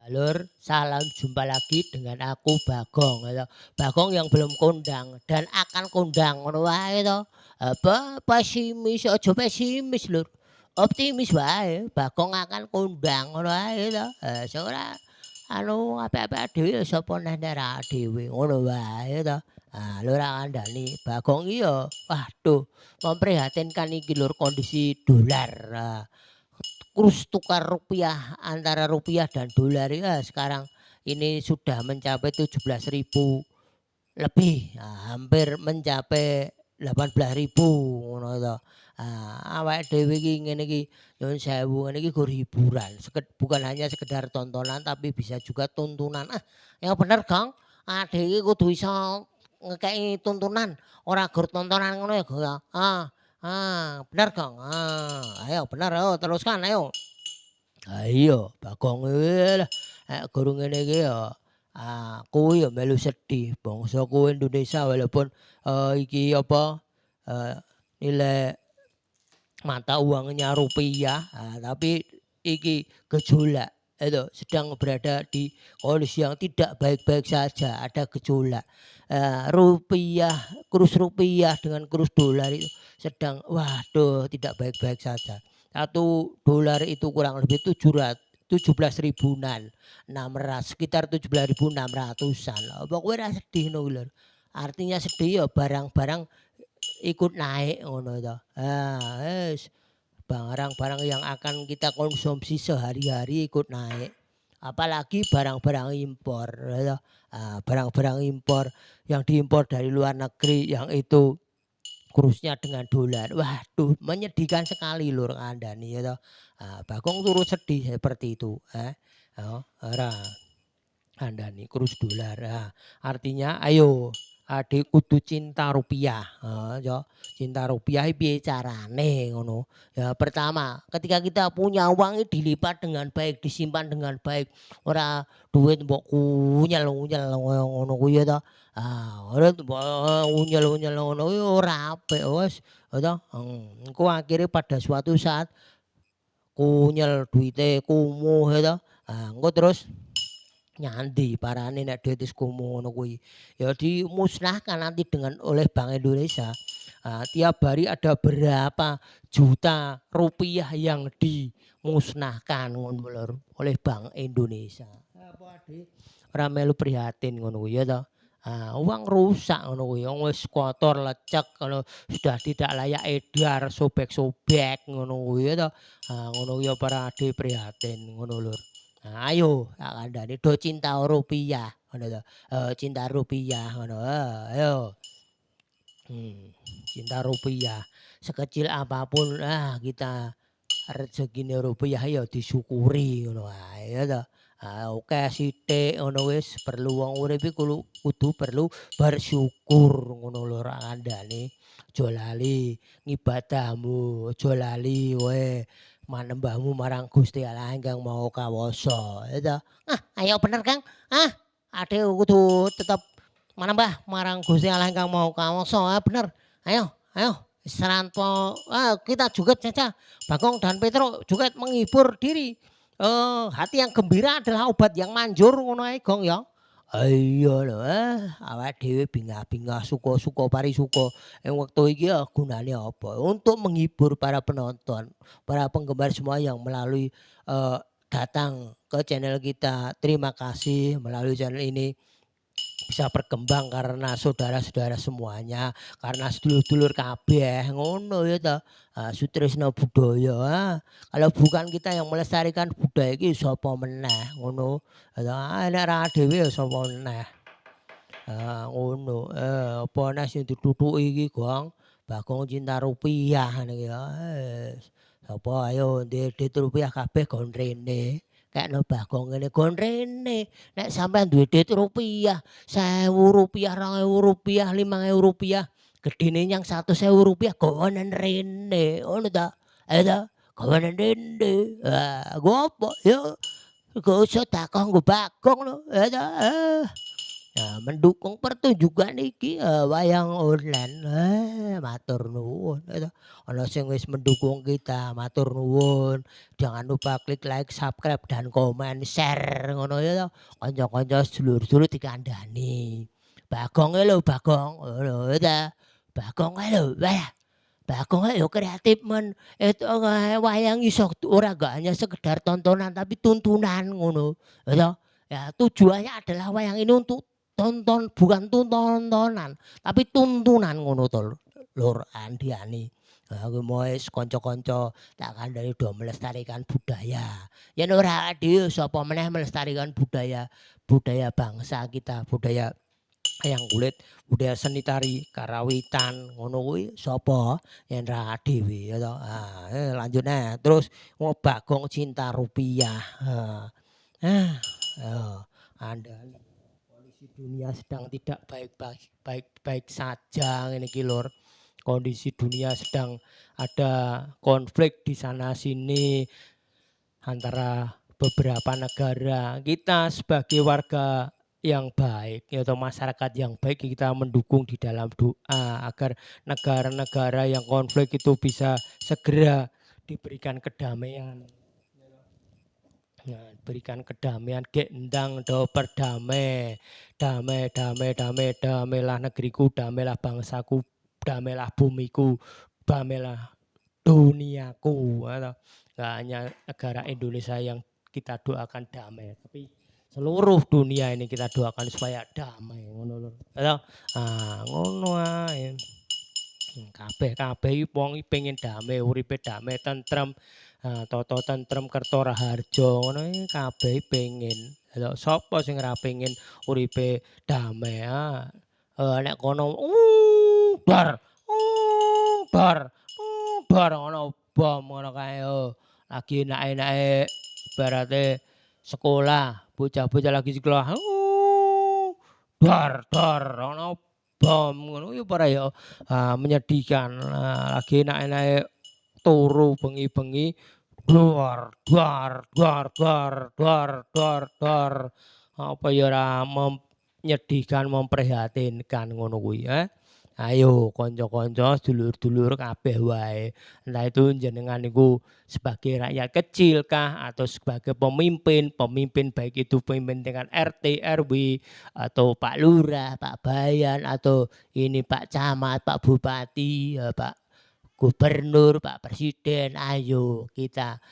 Lur, salam jumpa lagi dengan aku Bagong gitu. Bagong yang belum kondang dan akan kondang ngono wae to. Apa pesimis aja pesimis Lur. Optimis wae, Bagong akan kondang ngono wae to. Sing ora anu apik-apik dhewe ya sapa neh nek ra dhewe ngono wae to. Lur kandhani Bagong iki ya waduh memprihatinkan iki Lur kondisi dolar. Kurs tukar rupiah antara rupiah dan dolar ya sekarang ini sudah mencapai 17.000 lebih, hampir mencapai 18.000 ngono to. Awake dhewe iki ngene iki nyun sewu ngene iki gur hiburan, bukan hanya sekedar tontonan tapi bisa juga tuntunan. Yang bener Gang, adek iki kudu iso ngekeki tuntunan, ora gur tontonan ngono ya, Go ya. Bener Gang. Ayo bener, ayo teruskan ayo. Iya, Bagong lah, guru ngene iki ya, aku ya melu sedih bangsaku Indonesia walaupun, iki apa, eee, nilai mata uangnya rupiah, tapi iki gejolak itu sedang berada di kondisi yang tidak baik-baik saja, ada gejolak. Rupiah, kurs rupiah dengan kurs dolar itu sedang waduh tidak baik-baik saja. Satu dolar itu kurang lebih 17 ribuan, 600 sekitar 17.600-an. Apa kowe ra sedih no lho. Artinya sedih ya barang-barang ikut naik ngono to. Wis barang-barang yang akan kita konsumsi sehari-hari ikut naik. Apalagi barang-barang impor ya toh. Barang-barang impor yang diimpor dari luar negeri yang itu kursnya dengan dolar. Waduh, menyedihkan sekali lur kandhani ya toh. Bagong turut sedih seperti itu, ora kandhani kurs dolar. Artinya ayo adik kudu cinta rupiah, ya. Cinta rupiah iki piye carane ngono. Ya pertama, ketika kita punya uang ini dilipat dengan baik, disimpan dengan baik. Ora duit mbok kunyel-unyel koyo ngono kuwi ya toh. Ora mbok unyel-unyel ngono kuwi ora apik wis, ya toh. Engko akhire pada suatu saat kunyel duite kumuh ya toh. Engko terus nyandi parane nek duit wis kumuh ngono kuwi. Ya dimusnahkan nanti dengan oleh Bank Indonesia. Tiap hari ada berapa juta rupiah yang dimusnahkan ngono lho oleh Bank Indonesia. Apa ade ora melu prihatin ngono kuwi ya toh. Uang rusak ngono kuwi, wong wis kotor lecek kalau sudah tidak layak edar, sobek-sobek ngono kuwi ya toh. Ngono kuwi ya para ade prihatin ngono lho. Ayo tak kandhani do cinta rupiah ngono to, cinta rupiah ngono, ayo. Cinta rupiah, sekecil apapun, kita rezekine rupiah ya disyukuri ngono wae ya toh. Akeh sithik ngono wis perlu wong urip iki kudu perlu bersyukur ngono lho rak kandhane. Aja lali ngibadahmu, aja lali kowe manembahmu marang Gusti Allah ingkang Maha Kawasa ya toh. Ayo bener Kang, ade kudu tetep manembah marang Gusti Allah ingkang Maha Kawasa, bener. Ayo ayo seranto, kita juga Caca, Bagong dan Petro juga menghibur diri. Hati yang gembira adalah obat yang manjur ngono ae Gong ya. Iya lho, awake dhewe bingah-bingah, suka-suka parisuka. Ing wektu iki ya gunane apa? Untuk menghibur para penonton, para penggemar semua yang melalui, datang ke channel kita. Terima kasih melalui channel ini bisa berkembang karena saudara-saudara semuanya, karena sedulur-dulur kabeh ngono ya toh. Sutrisno budaya. Kalau bukan kita yang melestarikan budaya iki sapa meneh ngono. Ya toh, nek ra dhewe ya sapa meneh. Ngono. Apa neh sing ditutuki iki Gong, Bagong cinta rupiah niki ya. Sapa ayo ndit rupiah kabeh gon rene. Kekno Bagong ngene gon rene. Nek sampean duwe duit rupiah, Rp1.000, Rp2.000, Rp5.000, gedene nyang Rp100.000 gowonen rene, ngono ta. Ayo ta, gowonen rene. Nggo apa? Ya nggo sedekah nggo Bagong lho, ya ta. Nah, mendukung pertunjukan iki wayang online. Matur nuwun ya toh. Ana sing wis mendukung kita, matur nuwun. Jangan lupa klik like, subscribe dan komen, share ngono ya toh. Kanca-kanca sedulur-sedulur dikandani. Bagong e lho, Bagong. Ngono ya ta. Bagong ae lho, wah. Bagong ae yo kreatif men. Itu wayang iso ora gak hanya sekedar tontonan tapi tuntunan ngono. Ya toh. Ya tujuannya adalah wayang ini untuk bukan tontonan, tapi tuntunan ngono to Lur Andiani. Aku mau wis kanca-kanca tak kandhani do melestarikan budaya. Yen ora dhewe sapa meneh melestarikan budaya budaya bangsa kita, budaya wayang kulit, budaya seni tari, karawitan ngono kuwi sapa yen ra dhewe ya to. Lanjut terus Bagong Cinta Rupiah. Andani kondisi dunia sedang tidak baik-baik saja ngene iki Lur. Kondisi dunia sedang ada konflik di sana sini antara beberapa negara. Kita sebagai warga yang baik atau masyarakat yang baik kita mendukung di dalam doa agar negara-negara yang konflik itu bisa segera diberikan kedamaian. Nah, berikan kedamaian gendang do perdamai. Damailah negeriku, damailah bangsaku, damailah bumiku, damailah duniaku. Gak hanya negara Indonesia yang kita doakan damai, tapi seluruh dunia ini kita doakan supaya damai. Ngono lho. Ngono ae. Kabeh wong pengen damai, uripe damai, tentrem. Tata tentrem kerta raharja ngono iki kabeh pengen. Lha sapa sing ora pengen uripe damai? Nek kono bar bar bar ngono bom ngono kae. Lagi enak-enake ibarate sekolah, bocah-bocah lagi sekolah. Dar ono bom ngono ya ora ya. Menyedihkan. Lagi enak-enake turu bengi-bengi dar. Apa ya ora menyedihkan, memprihatinkan ngono kuwi Ayo kanca-kanca, sedulur-sedulur kabeh wae. Entah itu jenengan niku sebagai rakyat kecil kah atau sebagai pemimpin, pemimpin baik itu pemimpin tingkat RT, RW atau Pak Lurah, Pak Bayan atau ini Pak Camat, Pak Bupati, Pak Gubernur, Pak Presiden, ayo kita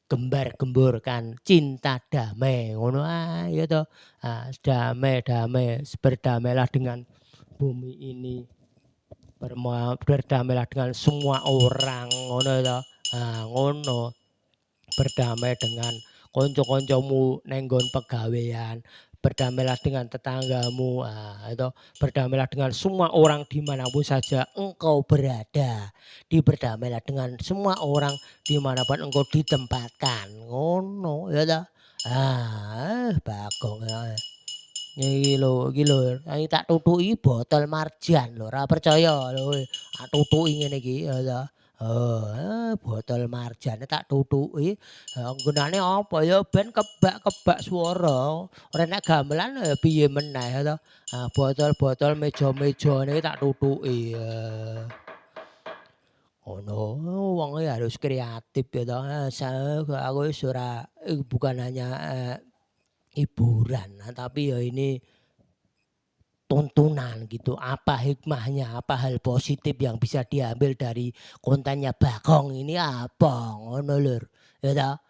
gembar-gemborkan cinta damai ngono ya toh. Damai, berdamailah dengan bumi ini. Berdamailah dengan semua orang ngono toh. Ngono. Berdamai dengan kanca-kancamu neng nggon pegawean, berdamailah dengan tetanggamu, itu berdamailah dengan semua orang dimanapun saja engkau berada. Berdamailah dengan semua orang dimanapun engkau ditempatkan. Ngono ya toh. Bagong ya. Iki lho, tak tutuki botol marjan lho, ora percaya lho kowe. Tak tutuki ngene iki ya toh. Botol marjane tak tutuki. Gunane apa ya ben kebak-kebak swara. Ora nek gamelan ya piye meneh ya toh. Botol-botol meja-mejane tak tutuki. Ngono, wong harus kreatif ya toh. Aku wis ora bukan hanya hiburan, tapi ya ini tuntunan gitu. Apa hikmahnya, apa hal positif yang bisa diambil dari kontennya Bagong ini apa? Ngono lur. Ya toh?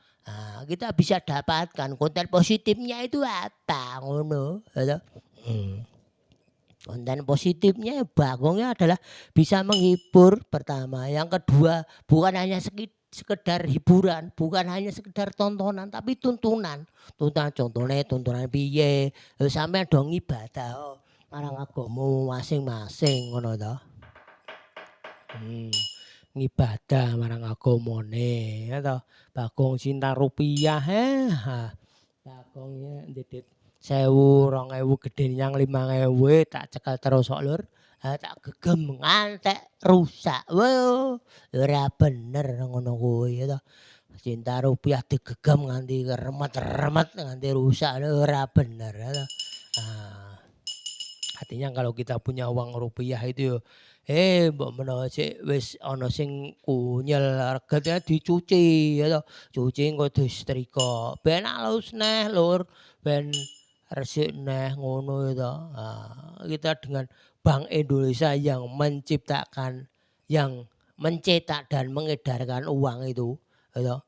Kita bisa dapatkan konten positifnya itu apa? Ngono, ya toh? Konten positifnya Bagongnya adalah bisa menghibur pertama. Yang kedua, bukan hanya sekedar hiburan, bukan hanya sekedar tontonan tapi tuntunan. Tuntunan piye? Sampeyan dong ibadah marang agama masing-masing ngono to. Ngibadah marang agamane ya to. Bagong Cinta Rupiah Bagong ndedit 1000, 2000 gedhe nyang 5000 tak cekel terus kok Lur. Tak gegem ngantek rusak. Wo ora bener ngono kuwi ya to. Cinta Rupiah digegem nganti remet-remet nganti rusak ora bener ya to. Nah, artinya kalau kita punya uang rupiah itu yo, mbok menawa sik wis ana sing kunyel regane dicuci ya toh, cuci engko disetrika, ben alus neh Lur, ben resik neh ngono ya toh. Kita dengan Bank Indonesia yang menciptakan, yang mencetak dan mengedarkan uang itu, ya toh.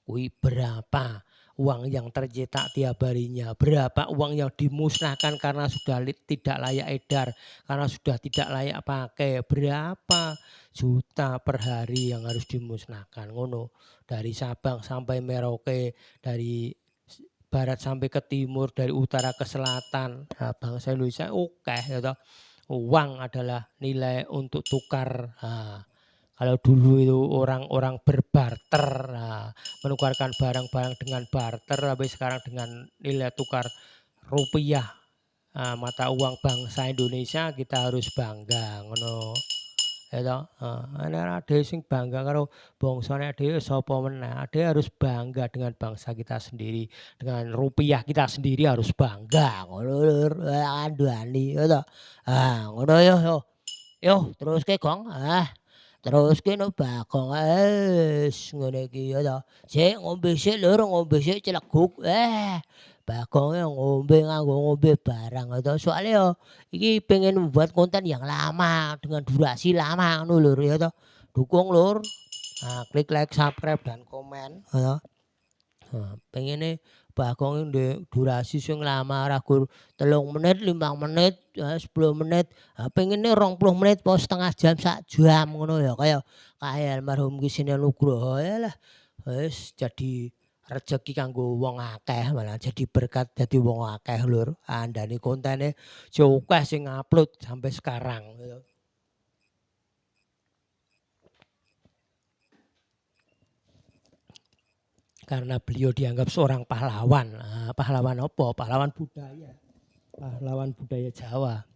Kuwi berapa uang yang tercetak tiap harinya, berapa uang yang dimusnahkan karena sudah tidak layak edar, karena sudah tidak layak pakai, berapa juta per hari yang harus dimusnahkan ngono. Dari Sabang sampai Merauke, dari barat sampai ke timur, dari utara ke selatan. Nah, bangsa Indonesia akeh ya toh. Uang adalah nilai untuk tukar. Kalau dulu itu orang-orang berbarter, menukarkan barang-barang dengan barter, tapi sekarang dengan nilai tukar rupiah, mata uang bangsa Indonesia, kita harus bangga ngono. Ya toh, nek dhewe sing bangga karo bangsane dhewe sapa meneh. Dhewe harus bangga dengan bangsa kita sendiri, dengan rupiah kita sendiri harus bangga ngono Lur. Kandhani ya toh. Ngono yo. Yo teruske Gong. Teruske no Bagong ngene iki ya toh. Sik ngombe sik Lur, ngombe sik celeguk. Bagonge ngombe nganggo ngombe barang ya toh. Soale yo iki pengen membuat konten yang lama dengan durasi lama ngono Lur ya toh. Dukung Lur. Klik like, subscribe dan komen ya toh. Pengene Bagong ndek durasi sing lama ora gur 3 menit, 5 menit, 10 menit. Pengene 20 menit apa setengah jam, sak jam ngono ya kaya almarhum Ki Seni Nugroho yalah. Wis jadi rejeki kanggo wong akeh, malah jadi berkat dadi wong akeh Lur. Andane kontene jauh akeh sing upload sampai sekarang ya. Karena beliau dianggap seorang pahlawan. Pahlawan apa? Pahlawan budaya. Pahlawan budaya Jawa.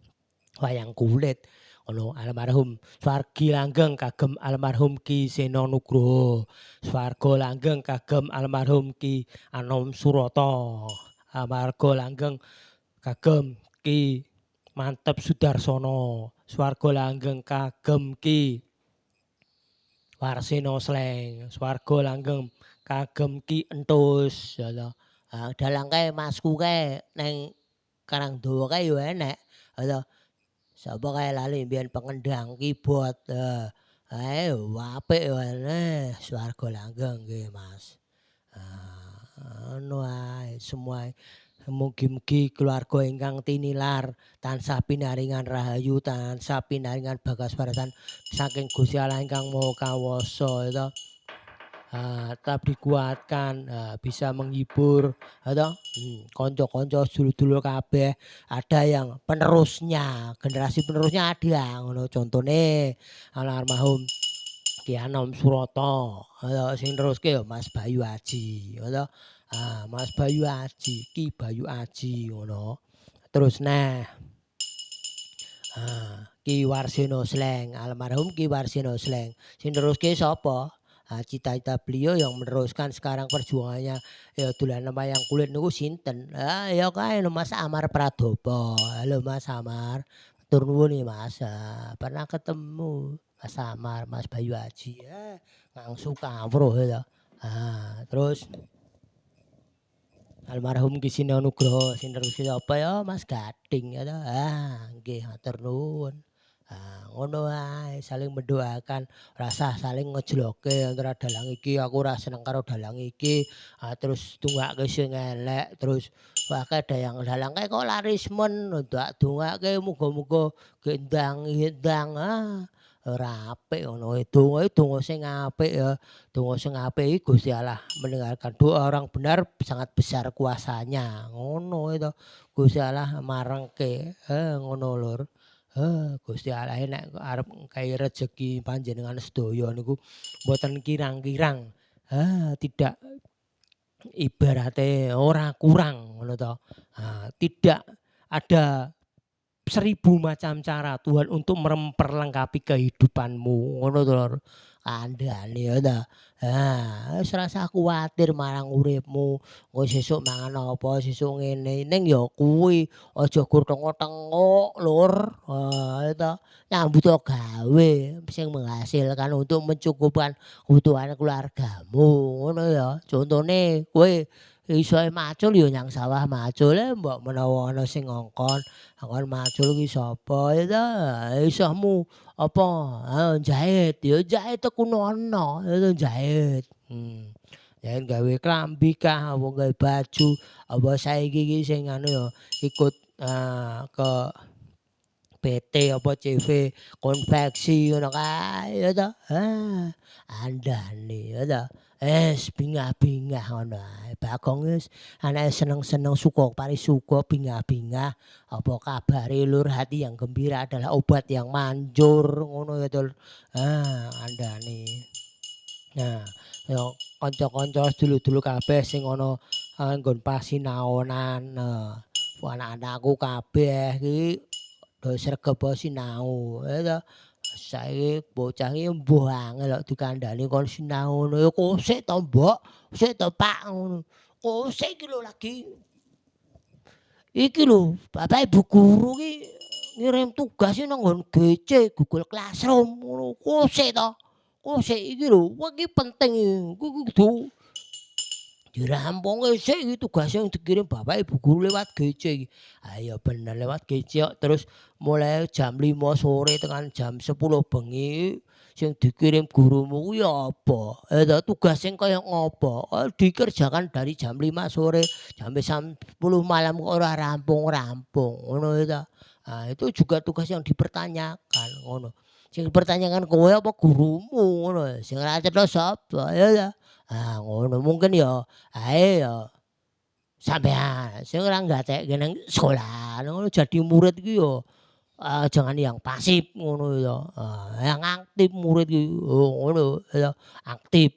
Wayang kulit. Ono almarhum Swargi langgeng kagem almarhum Ki Seno Nugroho. Swarga langgeng kagem almarhum Ki Anom Surata. Amarga langgeng kagem Ki Mantep Sudarsono. Swarga langgeng kagem Ki Warsena Sleng. Swarga langgeng kagem Ki Entus ya toh. Dalang kae masku kae neng Karangdawa kae yo enek ya toh. Sapa kae lali mbiyen pengendang keyboard. Apik wae swarga langgeng nggih Mas. Ngono ae semua. Mugi-mugi keluarga ingkang tinilar tansah pinaringan rahayu, tansah pinaringan bagas warasan saking Gusti Allah ingkang Maha Kawasa ya toh. Tetap dikuatkan, bisa menghibur ya toh. Kanca-kanca sedulur-dulur kabeh ada yang penerusnya, generasi penerusnya ada ngono. Contone almarhum Ki Anom Surata, sing neruske ya Mas Bayu Aji ya toh. Mas Bayu Aji, Ki Bayu Aji ngono. Terus nah, Ki Warsena Sleng, almarhum Ki Warsena Sleng. Sing neruske sapa? Cita-cita beliau yang meneruskan sekarang perjuangannya ya dolanan wayang kulit niku sinten? Ya kae Mas Amar Pradopo. Halo Mas Amar. Matur nuwun nih Mas. Pernah ketemu Mas Amar, Mas Bayu Aji. Langsung kawruh ya. Terus almarhum Ki Seno Nugroho sing neruske apa ya Mas Gading ya toh. Nggih matur nuwun. Ngono ae saling mendoakan, rasa saling ngejloke antara dalang iki aku ora seneng karo dalang iki, terus tungake sing elek, terus akeh dayang dalang kae kok laris men, ndak dongake muga-muga gendang-gendang. Ora apik ngono. Donga sing apik ya. Donga sing apik iki Gusti Allah mendengarkan doa orang benar sangat besar kuasanya. Ngono itu. Gusti Allah marengke. Ngono Lur. Gusti Allah nek arep ngkai rejeki panjenengan sedaya niku mboten kirang-kirang. Tidak ibarate ora kurang ngono to. Tidak ada 1000 macam cara Tuhan untuk memperlengkapi kehidupanmu ngono to Lur. kandhane ya ta. Wis ora usah kuwatir marang uripmu, engko sesuk mangan apa, sesuk ngene, ning ya kuwi aja gur tengok-tengok Lur, ya ta. Nyambut gawe sing menghasilkan untuk mencukupkan kebutuhan keluargamu, ngono ya. Contone kowe iso macul ya nyang sawah macul, mbok menawa ana sing ngongkon, ngongkon macul ki sapa ya ta. Isomu apa, jahit, ya jahit tekuno ana, ya ta jahit. Jahit gawe klambi kah, apa gawe baju, apa saiki ki sing anu ya ikut, ke PT apa CV konveksi ngono kae ya ta. Andane ya ta. Bingah-bingah ngono ae. Bagong wis anake seneng-seneng suka parisuka bingah-bingah. Apa kabare Lur, hati yang gembira adalah obat yang manjur ngono ya to. Andane. Nah, ya kanca-kanca sedulur-dulur kabeh sing ana nggon pasinaonan, anak-anakku kabeh iki do sregep sinau ya ta. Saiki bocah iki embuh angel kok dikandhani kon sinau ngono ya kosik to Mbok, sik to Pak ngono. Kosik iki lho lagi. Iki lho Bapak Ibu guru ki ngirim tugas nang nggon GC Google Classroom ngono. Kosik to. Kosik iki lho, wah iki penting iki. Kudu dirampungke sik iki tugas yang dikirim Bapak Ibu guru lewat GC iki. Ya bener lewat GC kok terus mulai jam 5 sore tekan jam 10 bengi sing dikirim gurumu kuwi apa? Tugas sing kaya ngopo? Dikerjakan dari jam 5 sore sampai jam 10 malam kok ora rampung-rampung ngono ya ta. Itu juga tugas yang dipertanyakan ngono. Sing dipertanyakan kowe apa gurumu ngono. Sing ora cetha sapa ya ta. Ngono mungkin ya ae ya sampean sing ora nggatekke nang sekolahan ngono jadi murid iki ya jangan yang pasif ngono ya, yang aktif murid iki ngono ya aktif,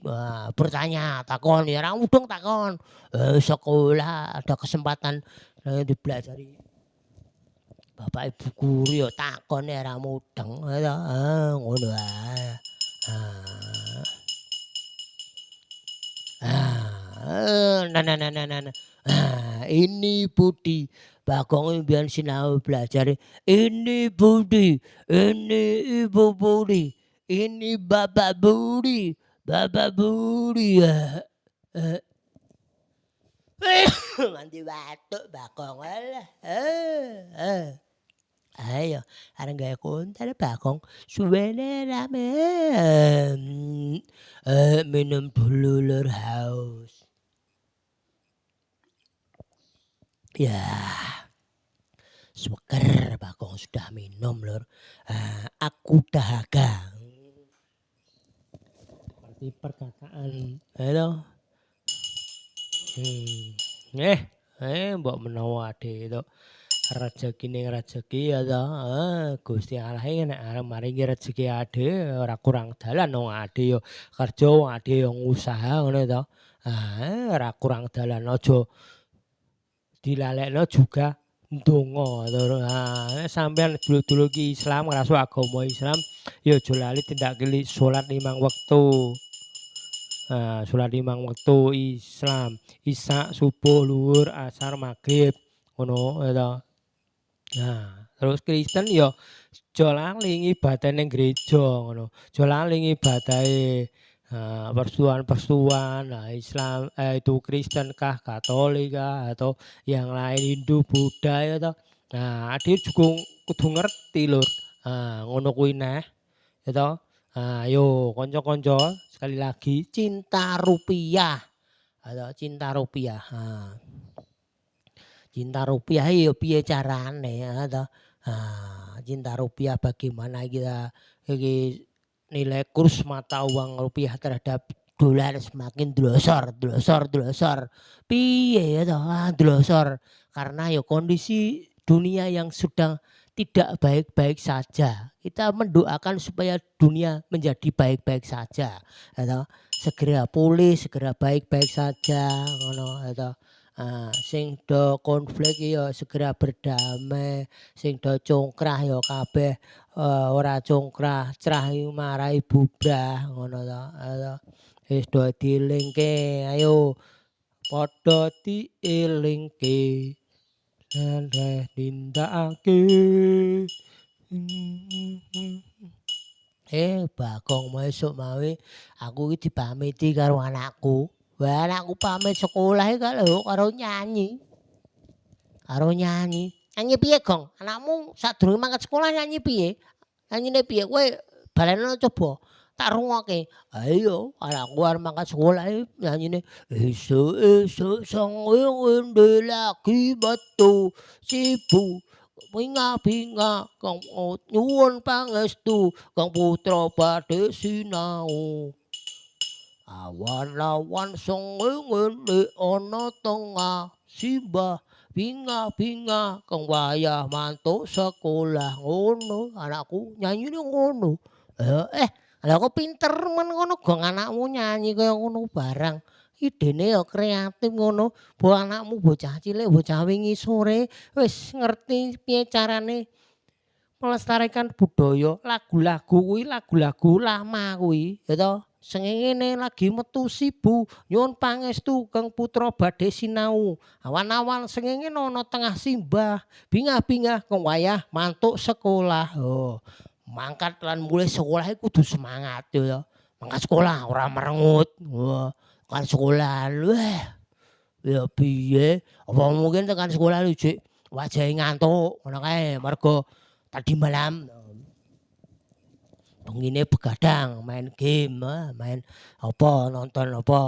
bertanya, takon ya ora mudeng takon, sekolah ada kesempatan dipelajari Bapak Ibu guru ya takon ya ora mudeng ya ngono ae. Nah. Ini Budi. Bagong mbiyen sinau belajar. Ini Budi, ini Ibu Budi, ini Bapak Budi, Bapak Budi. Eh. Nganti batuk Bagong alah. Ayo areng gawe konten Bagong. Suwene rame. Minum dulu Lur haus. Ya, seger Bagong sudah minum Lur. Aku dahaga. Seperti perkataan, halo. Mbok menawa ade itu rezeki ning rezeki ya ta. Gusti Allah nek arep maringi rezeki ade ora kurang dalan wong ade yo kerja wong ade yo ngusaha ngono to. Ora kurang dalan aja dilalekno juga ndonga to. Sampeyan dulur-dulur ki Islam ngraso agama Islam ya aja lali tindak kili salat 5 wektu. Salat 5 wektu Islam, Isya, subuh, luhur, asar, magrib ngono ya to. Terus Kristen ya aja lali ibadah ning gereja ngono. Aja lali ibadahe persuan-persuan, Islam itu Kristen kah, Katolik kah atau yang lain Hindu, Buddha ya toh. Ade juga kudu ngerti Lur. Ngono kuwi neh ya toh. Ayo kanca-kanca sekali lagi cinta rupiah. Cinta rupiah. Cinta rupiah ya piye carane ya toh. Cinta rupiah bagaimana kita iki nilai kurs mata uang rupiah terhadap dolar semakin glosor. Piye ya toh, glosor. Karena ya kondisi dunia yang sedang tidak baik-baik saja. Kita mendoakan supaya dunia menjadi baik-baik saja. Ya toh. Segera pulih, segera baik-baik saja ngono ya toh. Sing do konflik ya segera berdamai, sing do congkrah ya kabeh ora congkrah, crah iku marai bubrah ngono to. Wis do dielingke, ayo padha dielingke. Nandhe nindakake. Bagong esuk mawe aku iki dipamiti karo anakku. Wah, anakku pamit sekolah iki karo nyanyi. Karo nyanyi. Nyanyi piye, Gong? Anakmu sadurunge mangkat sekolah nyanyi piye? Nyanyine piye? Kowe balenono coba tak rungokke. Ha iya, anakku arep mangkat sekolah iki nyanyine esuk-esuk sang winde lagi metu sibu binga-binga kang nyuwun pangestu kang putra badhe sinau. Awan-awan sengenge ana tengah simbah binga-binga kang wayah mantuk sekolah ngono anakku nyanyine ngono. Lah kok pinter men ngono gong anakmu nyanyi kaya ngono barang. Idene ya kreatif ngono. Bo anakmu bocah cilik bocah wingi sore wis ngerti piye carane melestarikan budaya, lagu-lagu kuwi lagu-lagu lama kuwi, ya toh. Sengengene lagi metu sibu, nyuwun pangestu kang putra badhe sinau. Awan-awan sengenge ana tengah simbah, bingah-bingah kang wayah mantuk sekolah. Oh, mangkat lan mulai sekolah iku kudu semangat ya. Mangkat sekolah ora merengut. Wah, kan sekolah. Wah, ya piye? Apa mungkin tekan sekolah lu jek wajahe ngantuk ngono kae mergo tadi malam bengine begadang main game, main apa nonton apa.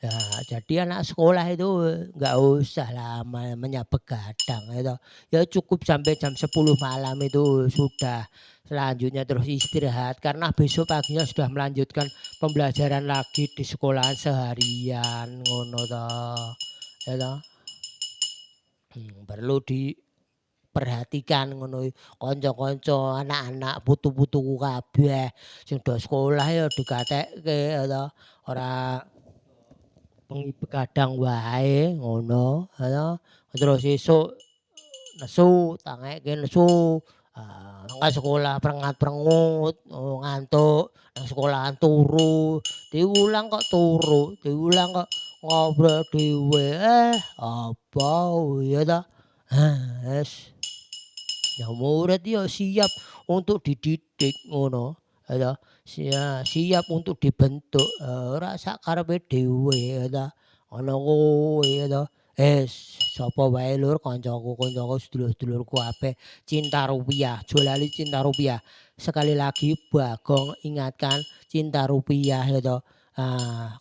Ya jadi anak sekolah itu nggak usah lah namanya begadang itu. Ya cukup sampai jam 10 malam itu sudah. Selanjutnya terus istirahat karena besok paginya sudah melanjutkan pembelajaran lagi di sekolahan seharian ngono toh. Ya toh. Perlu diperhatikan ngono kanca-kanca anak-anak putu-putuku kabeh sing do sekolah ya digatekke ya toh. Ora bengi begadang wae ngono ya toh. Terus esuk nesu tangekke nesu. Nang sekolah prengat-prengut, ngantuk, nang sekolahan turu, diulang kok turu, diulang kok ngobrol dhewe. Apa ya ta? Wes ya murid ya siap untuk dididik ngono. Ya siap untuk dibentuk, ora sak karepe dhewe ya ta. Ana kowe ya ta. Sapa wae lur kancaku sedulur-sedulurku kabeh cinta rupiah, aja lali cinta rupiah. Sekali lagi Bagong ingatkan cinta rupiah ya toh.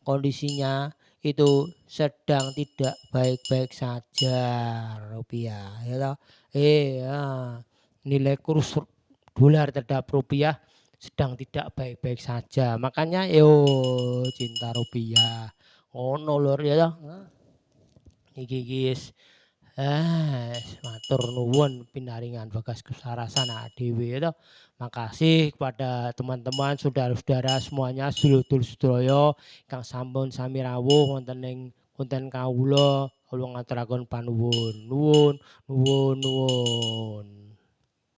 Kondisinya itu sedang tidak baik-baik saja rupiah ya toh. Nilai kurs dolar terhadap rupiah sedang tidak baik-baik saja. Makanya yo cinta rupiah. Ngono lur ya toh. Iki wis matur nuwun pinaringan bagas kesarasan dhewe to. Makasih kepada teman-teman, saudara-saudara semuanya, sedulur-sedulur sedaya kang sampun sami rawuh wonten ing wonten kawula, kula ngaturaken panuwun. Nuwun, nuwun, nuwun.